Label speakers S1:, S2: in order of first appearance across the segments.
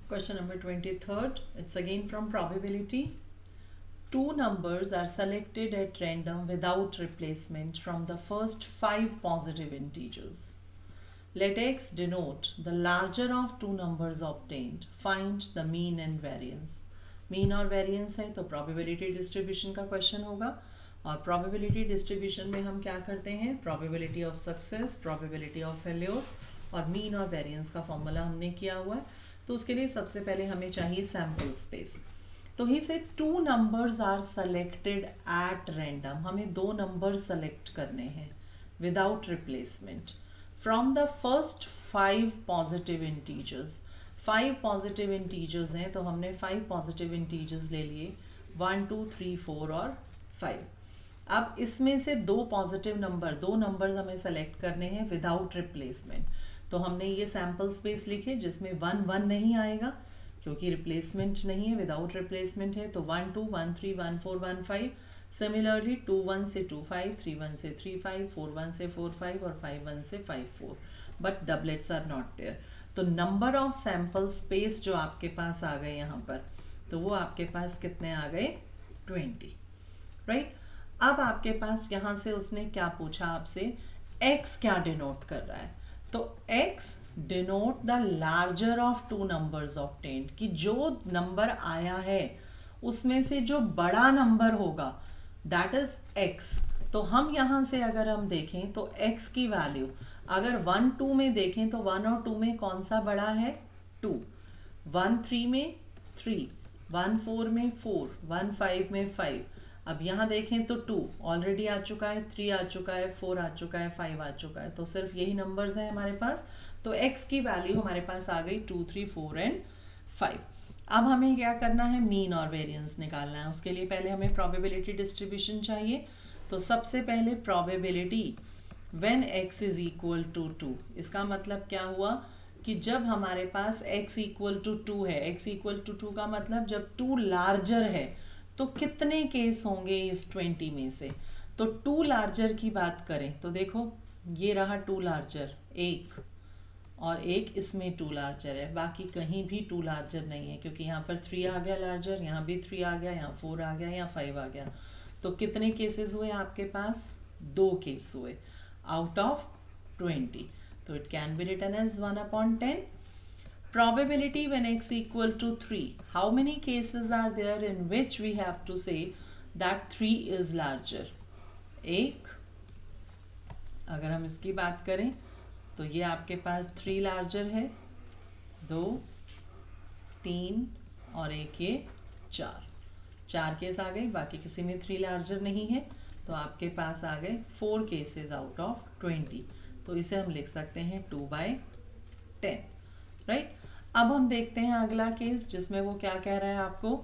S1: Question number 23rd. It's again from probability. Two numbers are selected at random without replacement from the first 5 positive integers. Let x denote the larger of two numbers obtained. Find the mean and variance. Mean और variance है तो probability distribution का question होगा और probability distribution में हम क्या करते हैं, probability of success, probability of failure और मीन और वेरिएंस का फॉर्मूला हमने किया हुआ है। तो उसके लिए सबसे पहले हमें चाहिए सैम्पल स्पेस। तो ही से two numbers are selected at random, हमें दो नंबर्स सेलेक्ट करने हैं without replacement from the first 5 positive integers. 5 positive integers हैं तो हमने 5 पॉजिटिव इंटीजर्स ले लिए 1 2 3 4 और 5। अब इसमें से दो पॉजिटिव नंबर, दो नंबर्स हमें सेलेक्ट करने हैं विदाउट रिप्लेसमेंट। तो हमने ये सैम्पल स्पेस लिखे जिसमें 1 1 नहीं आएगा क्योंकि रिप्लेसमेंट नहीं है, विदाउट रिप्लेसमेंट है। तो 1 2 1 3 1 4 1 5। सिमिलरली 2 1 से 2 5, 3 1 से 3 5, 4 1 से 4 5 और 5 1 से 5 4, but doublets are not there. तो नंबर ऑफ सैम्पल स्पेस जो आपके पास आ गए यहाँ पर, तो वो आपके पास कितने आ गए, 20, राइट। अब आपके पास यहाँ से उसने क्या पूछा आपसे, x क्या डिनोट कर रहा है। तो x denote the larger of two numbers obtained, कि जो नंबर आया है उसमें से जो बड़ा नंबर होगा दैट इज x। तो हम यहाँ से अगर हम देखें तो x की वैल्यू अगर 1 2 में देखें तो 1 और 2 में कौन सा बड़ा है, 2। 1 3 में 3, 1 4 में 4, 1 5 में 5। अब यहाँ देखें तो 2 ऑलरेडी आ चुका है, 3 आ चुका है, 4 आ चुका है, 5 आ चुका है। तो सिर्फ यही नंबर्स हैं हमारे पास। तो x की वैल्यू हमारे पास आ गई 2 3 4 एंड 5। अब हमें क्या करना है, मीन और वेरिएंस निकालना है। उसके लिए पहले हमें प्रोबेबिलिटी डिस्ट्रीब्यूशन चाहिए। तो सबसे पहले probability when x is equal to 2, इसका मतलब क्या हुआ कि जब हमारे पास x इक्वल टू 2 है, x इक्वल टू 2 का मतलब जब 2 लार्जर है तो कितने केस होंगे इस 20 में से। तो 2 लार्जर की बात करें तो देखो ये रहा 2 लार्जर, एक और एक इसमें 2 लार्जर है, बाकी कहीं भी 2 लार्जर नहीं है क्योंकि यहाँ पर 3 आ गया लार्जर, यहाँ भी 3 आ गया, यहाँ 4 आ गया, यहाँ 5 आ गया। तो कितने केसेस हुए आपके पास, 2 केस हुए आउट ऑफ 20। तो it can be written as 1/10। Probability when x equal to 3. How many cases are there in which we have to say that 3 is larger? एक, अगर हम इसकी बात करें तो ये आपके पास 3 लार्जर है, 2 3 और एक ये 4 केस आ गए, बाकी किसी में 3 लार्जर नहीं है। तो आपके पास आ गए 4 केसेस आउट ऑफ 20। तो इसे हम लिख सकते हैं 2/10, राइट। अब हम देखते हैं अगला केस जिसमें वो क्या कह रहा है आपको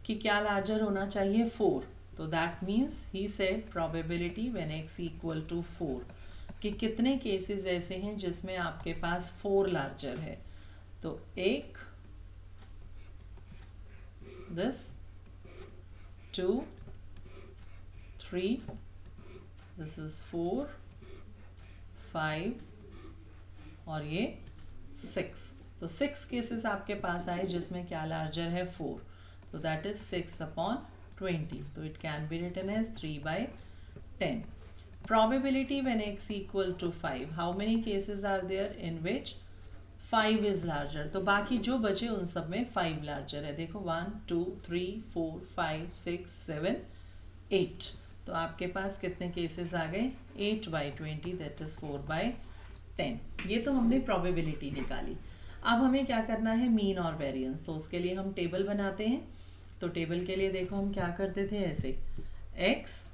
S1: कि क्या लार्जर होना चाहिए, 4। तो that means he said probability when x equal to 4, कि कितने केसेस ऐसे हैं जिसमें आपके पास 4 लार्जर है। तो एक, दिस 2 3, दिस इज 4 5 और ये 6। तो 6 केसेस आपके पास आए जिसमें क्या लार्जर है, 4। तो दैट इज 6/20। तो it can be written as 3/10। Probability when x equal to 5. How many cases are there in which 5 is larger? तो बाकी जो बचे उन सब में 5 लार्जर है। देखो 1 2 3 4 5 6 7 8। तो आपके पास कितने केसेस आ गए, 8/20, दैट इज 4/10। ये तो हमने प्रोबेबिलिटी निकाली। अब हमें क्या करना है, मीन और वेरिएंस। तो उसके लिए हम टेबल बनाते हैं। तो टेबल के लिए देखो हम क्या करते थे, ऐसे x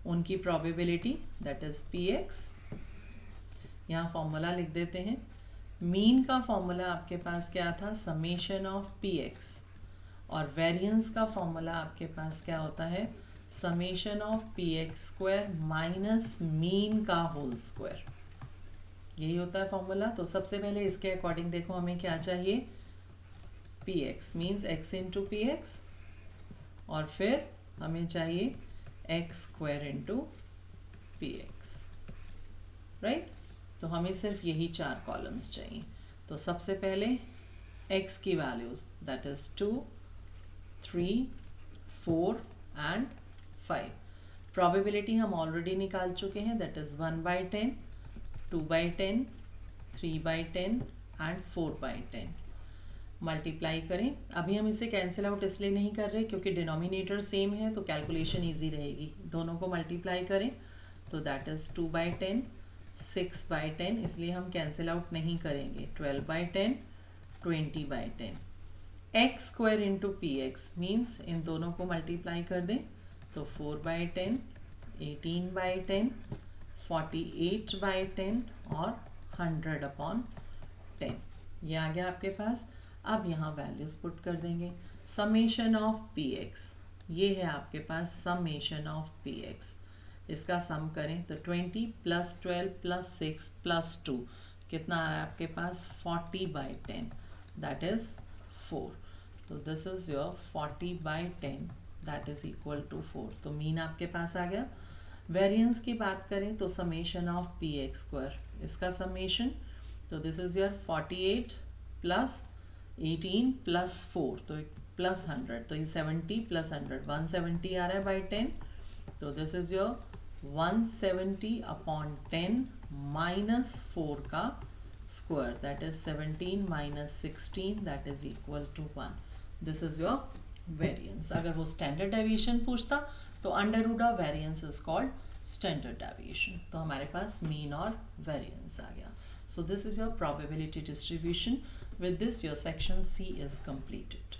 S1: उनकी प्रोबेबिलिटी दैट इज px, यहाँ फॉर्मूला लिख देते हैं। मीन का फॉर्मूला आपके पास क्या था, समेशन ऑफ px, और वेरिएंस का फॉर्मूला आपके पास क्या होता है, summation of px square minus mean का होल स्क्वायर। यही होता है फॉर्मूला। तो सबसे पहले इसके अकॉर्डिंग देखो हमें क्या चाहिए, px means x into px, और फिर हमें चाहिए x square into px, right. तो हमें सिर्फ यही 4 कॉलम्स चाहिए। तो सबसे पहले x की values that is 2, 3, 4 and 5. Probability हम ऑलरेडी निकाल चुके हैं दैट इज़ 1/10, 2/10, 3/10 एंड 4/10. मल्टीप्लाई करें. अभी हम इसे कैंसिल आउट इसलिए नहीं कर रहे क्योंकि डिनोमिनेटर सेम है तो कैलकुलेशन ईजी रहेगी. दोनों को मल्टीप्लाई करें तो दैट इज़ 2/10, 6/10, इसलिए हम कैंसिल आउट नहीं करेंगे. 12/10, 20/10. X square into P x means in दोनों को मल्टीप्लाई कर दें तो 4/10, 18/10, 48/10 और 100/10. ये आ गया आपके पास. अब यहाँ वैल्यूज़ पुट कर देंगे. समेशन ऑफ पी एक्स, ये है आपके पास समेशन ऑफ पी एक्स. इसका सम करें तो 20 + 12 + 6 + 2 कितना आ रहा है आपके पास 40/10 दैट इज़ 4. तो this is your 40/10 that is equal to 4. तो मीन आपके पास आ गया. वेरिएंस की बात करें तो summation of P x square, इसका समेशन तो दिस इज़ योर 48 + 18 + 4 तो प्लस 100 तो ये 70 + 100 170 आ रहा है by 10. तो दिस इज़ योर 170/10 - 4 का square that is 17 - 16 that is equal to 1. This is your variance. अगर वो स्टैंडर्ड डेविएशन पूछता तो under root of variance is called standard deviation. तो हमारे पास मीन और वेरिएंस आ गया. So this is your probability distribution. With this, your section C is completed.